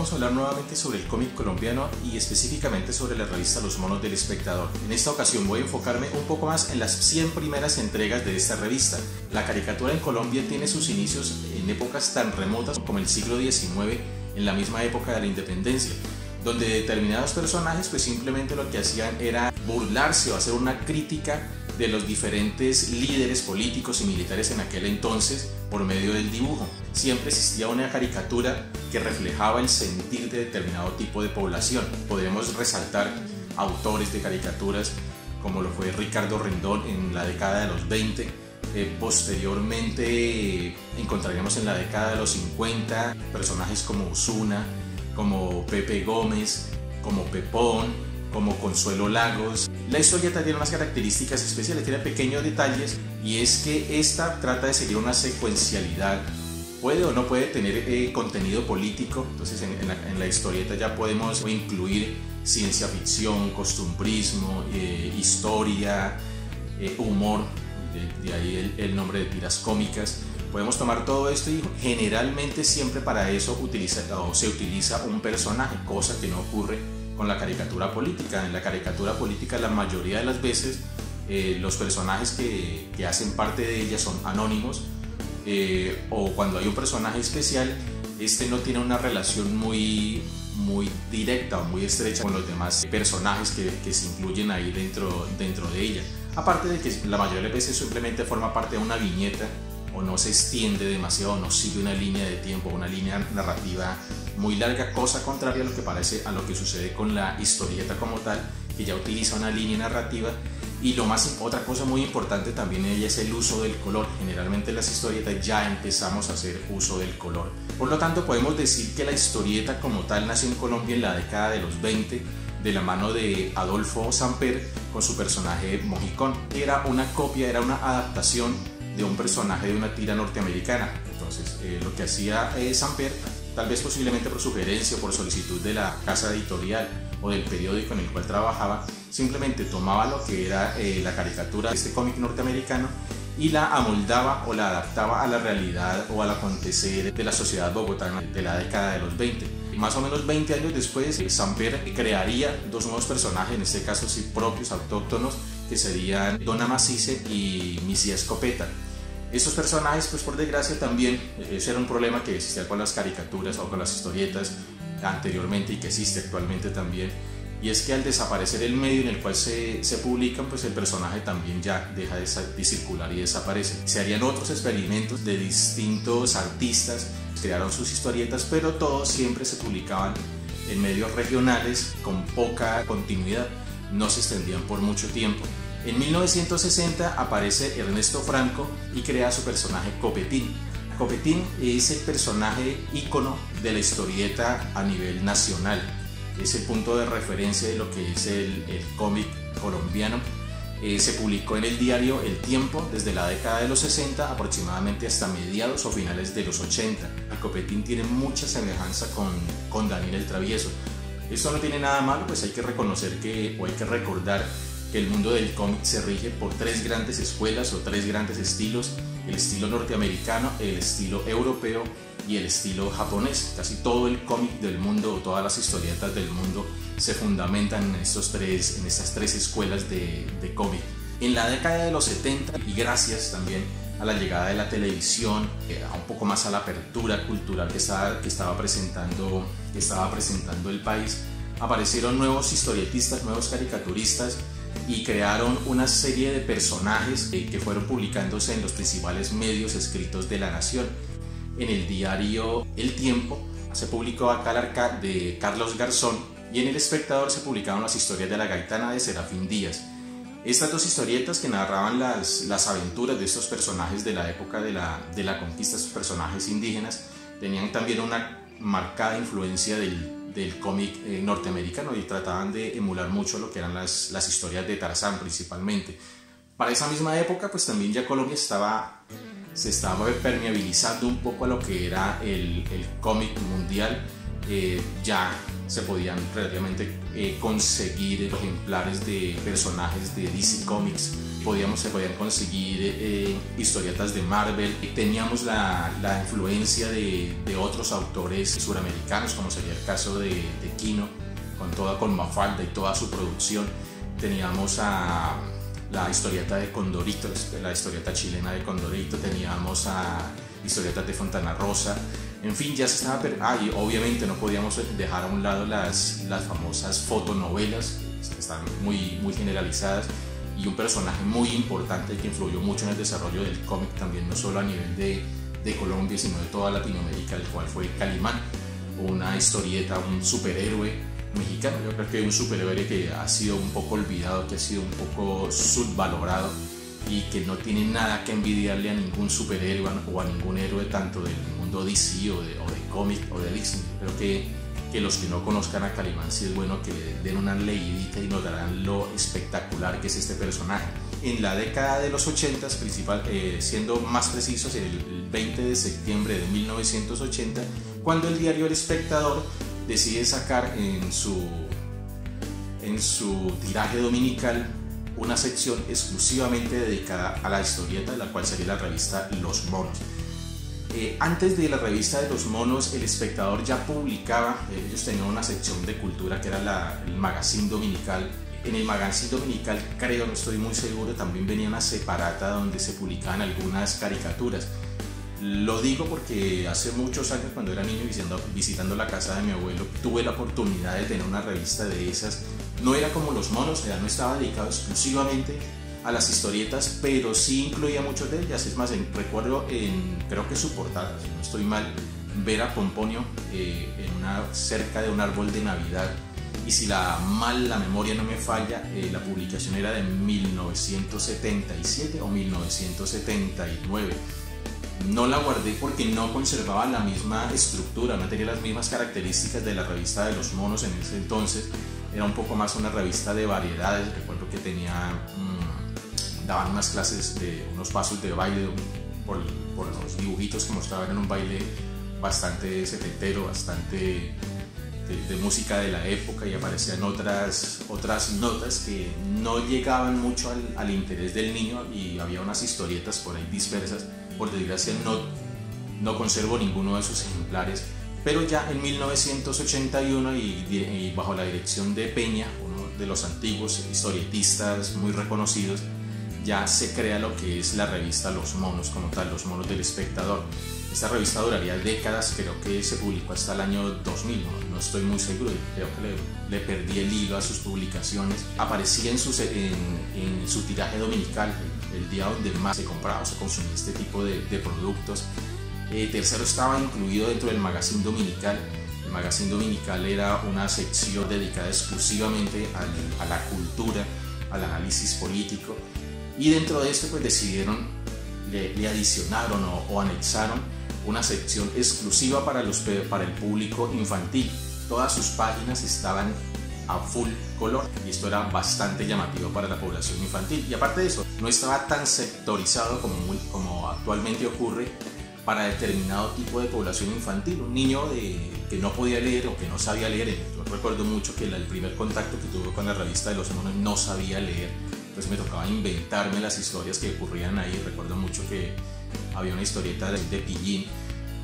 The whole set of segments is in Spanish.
vamos a hablar nuevamente sobre el cómic colombiano y específicamente sobre la revista Los Monos del Espectador. En esta ocasión voy a enfocarme un poco más en las 100 primeras entregas de esta revista. La caricatura en Colombia tiene sus inicios en épocas tan remotas como el siglo XIX, en la misma época de la independencia, donde determinados personajes pues simplemente lo que hacían era burlarse o hacer una crítica de los diferentes líderes políticos y militares en aquel entonces por medio del dibujo. Siempre existía una caricatura que reflejaba el sentir de determinado tipo de población. Podemos resaltar autores de caricaturas como lo fue Ricardo Rendón en la década de los 20. Posteriormente encontraríamos en la década de los 50 personajes como Osuna, como Pepe Gómez, como Pepón, como Consuelo Lagos. La historieta tiene unas características especiales, tiene pequeños detalles, y es que esta trata de seguir una secuencialidad. Puede o no puede tener contenido político, entonces en la historieta ya podemos incluir ciencia ficción, costumbrismo, historia, humor, de ahí el nombre de tiras cómicas. Podemos tomar todo esto y generalmente siempre para eso se utiliza un personaje, cosa que no ocurre con la caricatura política. En la caricatura política la mayoría de las veces los personajes que hacen parte de ella son anónimos, o cuando hay un personaje especial, este no tiene una relación muy directa o muy estrecha con los demás personajes que se incluyen ahí dentro de ella. Aparte de que la mayoría de las veces simplemente forma parte de una viñeta o no se extiende demasiado, no sigue una línea de tiempo, una línea narrativa muy larga, cosa contraria a lo que parece a lo que sucede con la historieta como tal, que ya utiliza una línea narrativa. Y otra cosa muy importante también en ella es el uso del color. Generalmente en las historietas ya empezamos a hacer uso del color. Por lo tanto, podemos decir que la historieta como tal nació en Colombia en la década de los 20, de la mano de Adolfo Samper con su personaje Mojicón. Era una copia, era una adaptación de un personaje de una tira norteamericana. Entonces, lo que hacía Samper, tal vez posiblemente por sugerencia o por solicitud de la casa editorial o del periódico en el cual trabajaba, simplemente tomaba lo que era la caricatura de este cómic norteamericano y la amoldaba o la adaptaba a la realidad o al acontecer de la sociedad bogotana de la década de los 20. Más o menos 20 años después, Samper crearía dos nuevos personajes, en este caso sí propios, autóctonos, que serían Dona Macice y Misia Escopeta. Estos personajes, pues por desgracia también, ese era un problema que existía con las caricaturas o con las historietas anteriormente y que existe actualmente también, y es que al desaparecer el medio en el cual se publican, pues el personaje también ya deja de circular y desaparece. Se harían otros experimentos de distintos artistas, crearon sus historietas, pero todos siempre se publicaban en medios regionales con poca continuidad, no se extendían por mucho tiempo. En 1960 aparece Ernesto Franco y crea su personaje Copetín. Copetín es el personaje ícono de la historieta a nivel nacional. Es el punto de referencia de lo que es el cómic colombiano. Se publicó en el diario El Tiempo desde la década de los 60 aproximadamente hasta mediados o finales de los 80. El Copetín tiene mucha semejanza con Daniel el Travieso. Esto no tiene nada malo, pues hay que reconocer o hay que recordar que el mundo del cómic se rige por tres grandes escuelas o tres grandes estilos: el estilo norteamericano, el estilo europeo y el estilo japonés. Casi todo el cómic del mundo o todas las historietas del mundo se fundamentan en estas tres escuelas de cómic. En la década de los 70, y gracias también a la llegada de la televisión, un poco más a la apertura cultural que estaba presentando el país, aparecieron nuevos historietistas, nuevos caricaturistas, y crearon una serie de personajes que fueron publicándose en los principales medios escritos de la nación. En el diario El Tiempo se publicó Acalarca de Carlos Garzón, y en El Espectador se publicaron las historias de La Gaitana de Serafín Díaz. Estas dos historietas que narraban las aventuras de estos personajes de la época de la conquista, estos personajes indígenas, tenían también una marcada influencia del cómic norteamericano y trataban de emular mucho lo que eran las historias de Tarzán principalmente. Para esa misma época, pues también ya Colombia se estaba permeabilizando un poco a lo que era el cómic mundial. ya se podían relativamente conseguir ejemplares de personajes de DC Comics, se podían conseguir historietas de Marvel. Teníamos la influencia de otros autores suramericanos, como sería el caso de Kino, con Mafalda y toda su producción. Teníamos a la historieta de Condorito, la historieta chilena de Condorito, teníamos a historietas de Fontana Rosa. En fin, ya se estaba... y obviamente no podíamos dejar a un lado las famosas fotonovelas, que están muy generalizadas, y un personaje muy importante que influyó mucho en el desarrollo del cómic también, no solo a nivel de Colombia, sino de toda Latinoamérica, el cual fue Calimán, una historieta, un superhéroe mexicano. Yo creo que un superhéroe que ha sido un poco olvidado, que ha sido un poco subvalorado y que no tiene nada que envidiarle a ningún superhéroe o a ningún héroe tanto del mundo DC o de cómic o de Disney. Creo que los que no conozcan a Calimán, sí es bueno que den una leidita y nos darán lo espectacular que es este personaje. En la década de los 80, siendo más precisos, el 20 de septiembre de 1980, cuando el diario El Espectador decide sacar en su tiraje dominical una sección exclusivamente dedicada a la historieta, de la cual sería la revista Los Monos. Antes de la revista de Los Monos, El Espectador ya publicaba, ellos tenían una sección de cultura que era el Magazine Dominical. En el Magazine Dominical, creo, no estoy muy seguro, también venía una separata donde se publicaban algunas caricaturas. Lo digo porque hace muchos años, cuando era niño visitando la casa de mi abuelo, tuve la oportunidad de tener una revista de esas. No era como Los Monos, no estaba dedicado exclusivamente a las historietas, pero sí incluía muchas de ellas. Es más, recuerdo creo que su portada, si no estoy mal, ver a Pomponio cerca de un árbol de Navidad, y si la memoria no me falla, la publicación era de 1977 o 1979. No la guardé porque no conservaba la misma estructura, no tenía las mismas características de la revista de Los Monos en ese entonces. Era un poco más una revista de variedades. Recuerdo que daban unas clases unos pasos de baile por los dibujitos que mostraban. En un baile bastante setentero, bastante de música de la época, y aparecían otras notas que no llegaban mucho al interés del niño, y había unas historietas por ahí dispersas. Por desgracia no conservo ninguno de esos ejemplares, pero ya en 1981 y bajo la dirección de Peña, uno de los antiguos historietistas muy reconocidos, ya se crea lo que es la revista Los Monos como tal, Los Monos del Espectador. Esta revista duraría décadas, creo que se publicó hasta el año 2000, no estoy muy seguro, creo que le perdí el hilo a sus publicaciones. Aparecía en su tiraje dominical, el día donde más se compraba o se consumía este tipo de productos. Tercero, estaba incluido dentro del Magazine Dominical. El Magazine Dominical era una sección dedicada exclusivamente a la cultura, al análisis político, y dentro de esto pues le adicionaron o anexaron una sección exclusiva para el público infantil. Todas sus páginas estaban a full color, y esto era bastante llamativo para la población infantil. Y aparte de eso, no estaba tan sectorizado como actualmente ocurre para determinado tipo de población infantil. Un niño que no podía leer o que no sabía leer, yo recuerdo mucho que el primer contacto que tuve con la revista de Los Monos no sabía leer, entonces me tocaba inventarme las historias que ocurrían ahí. Recuerdo mucho que había una historieta de Pillín,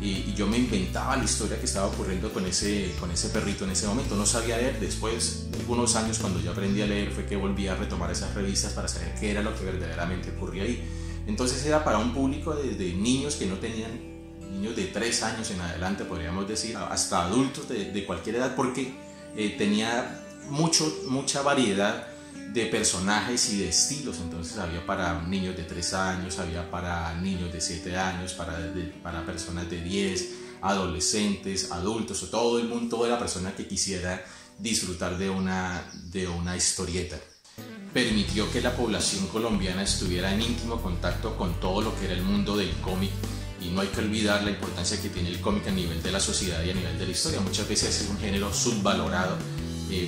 y yo me inventaba la historia que estaba ocurriendo con ese perrito en ese momento. No sabía leer. Después, algunos años, cuando yo aprendí a leer, fue que volví a retomar esas revistas para saber qué era lo que verdaderamente ocurría ahí. Entonces era para un público desde niños que no tenían, niños de 3 años en adelante, podríamos decir, hasta adultos de cualquier edad, porque tenía mucha variedad de personajes y de estilos. Entonces había para niños de 3 años, había para niños de 7 años, para personas de 10, adolescentes, adultos, o todo el mundo, toda la persona que quisiera disfrutar de una historieta. Permitió que la población colombiana estuviera en íntimo contacto con todo lo que era el mundo del cómic, y no hay que olvidar la importancia que tiene el cómic a nivel de la sociedad y a nivel de la historia. Muchas veces es un género subvalorado.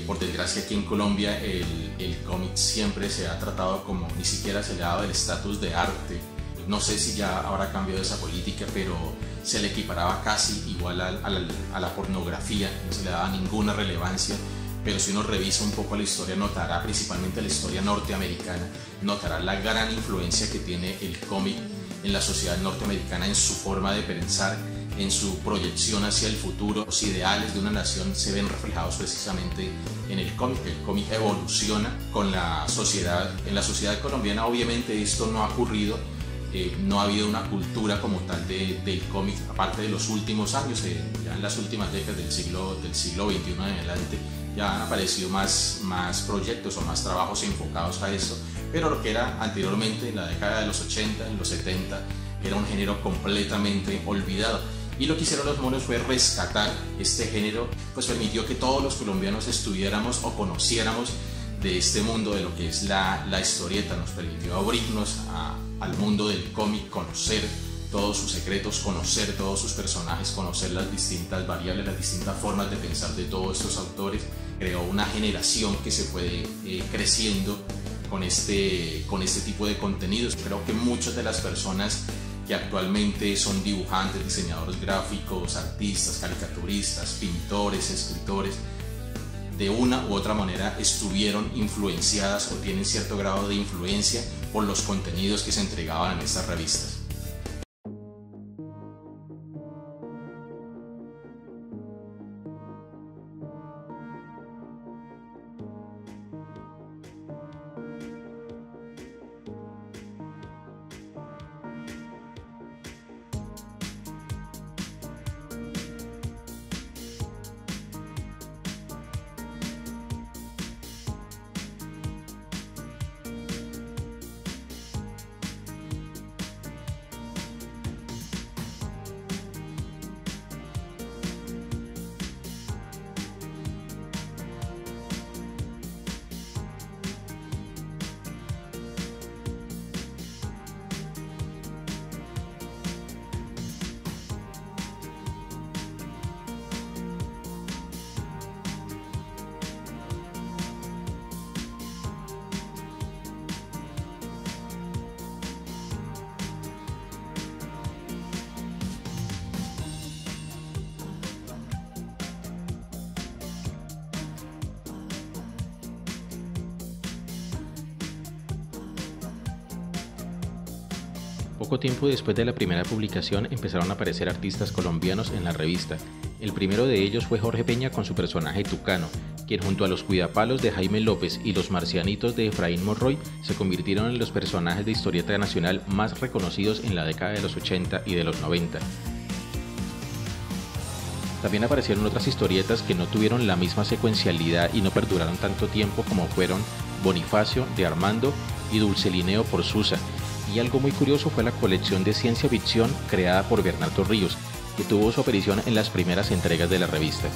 Por desgracia, aquí en Colombia el cómic siempre se ha tratado como, ni siquiera se le ha dado el estatus de arte no sé si ya habrá cambiado esa política, pero se le equiparaba casi igual a la pornografía, no se le daba ninguna relevancia. Pero si uno revisa un poco la historia, notará, principalmente la historia norteamericana, notará la gran influencia que tiene el cómic en la sociedad norteamericana, en su forma de pensar, en su proyección hacia el futuro. Los ideales de una nación se ven reflejados precisamente en el cómic. El cómic evoluciona con la sociedad. En la sociedad colombiana obviamente esto no ha ocurrido, no ha habido una cultura como tal del cómic, aparte de los últimos años, ya en las últimas décadas del siglo XXI en adelante, ya han aparecido más proyectos o más trabajos enfocados a esto, pero lo que era anteriormente, en la década de los 80, en los 70, era un género completamente olvidado. Y lo que hicieron los monos fue rescatar este género, pues permitió que todos los colombianos estudiáramos o conociéramos de este mundo, de lo que es la historieta. Nos permitió abrirnos al mundo del cómic, conocer todos sus secretos, conocer todos sus personajes, conocer las distintas variables, las distintas formas de pensar de todos estos autores. Creó una generación que se fue creciendo con este tipo de contenidos. Creo que muchas de las personas que actualmente son dibujantes, diseñadores gráficos, artistas, caricaturistas, pintores, escritores, de una u otra manera estuvieron influenciadas o tienen cierto grado de influencia por los contenidos que se entregaban en estas revistas. Poco tiempo después de la primera publicación empezaron a aparecer artistas colombianos en la revista. El primero de ellos fue Jorge Peña con su personaje Tucano, quien junto a los Cuidapalos de Jaime López y los Marcianitos de Efraín Monroy se convirtieron en los personajes de historieta nacional más reconocidos en la década de los 80 y de los 90. También aparecieron otras historietas que no tuvieron la misma secuencialidad y no perduraron tanto tiempo, como fueron Bonifacio de Armando y Dulcelineo por Susa. Y algo muy curioso fue la colección de ciencia ficción creada por Bernardo Ríos, que tuvo su aparición en las primeras entregas de la revista.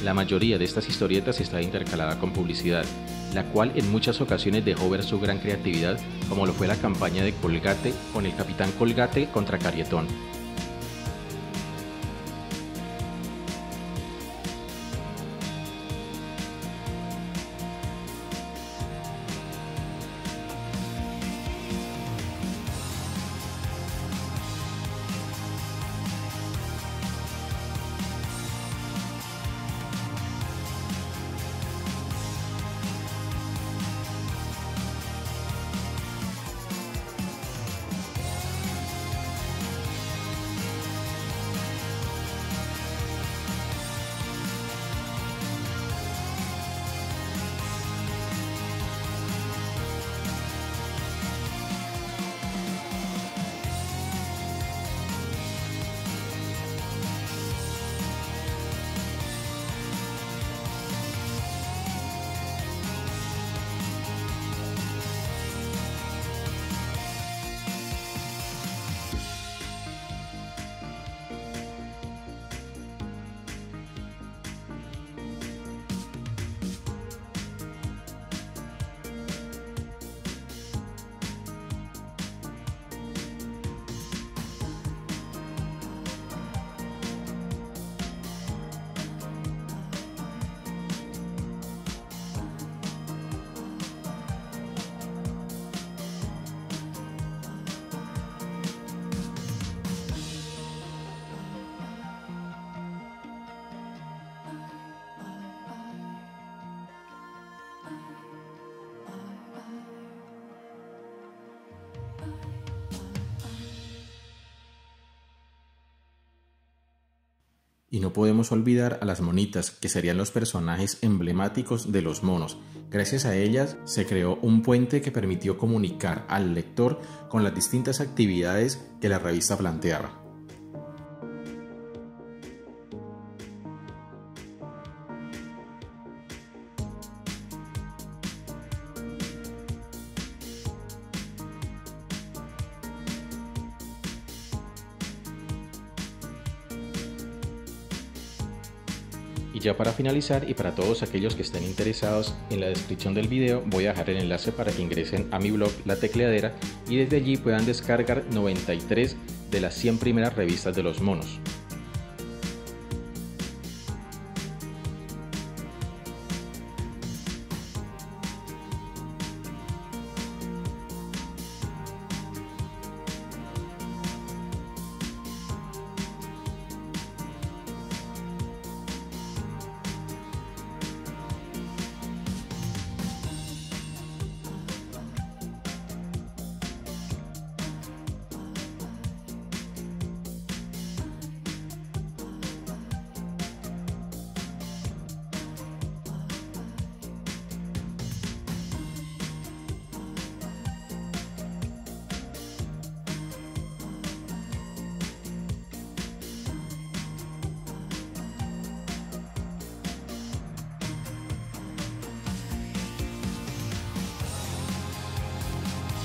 La mayoría de estas historietas está intercalada con publicidad, la cual en muchas ocasiones dejó ver su gran creatividad, como lo fue la campaña de Colgate con el Capitán Colgate contra Carietón. Y no podemos olvidar a las monitas, que serían los personajes emblemáticos de los monos. Gracias a ellas se creó un puente que permitió comunicar al lector con las distintas actividades que la revista planteaba. Y ya para finalizar, y para todos aquellos que estén interesados, en la descripción del video voy a dejar el enlace para que ingresen a mi blog La Tecleadera y desde allí puedan descargar 93 de las 100 primeras revistas de los monos.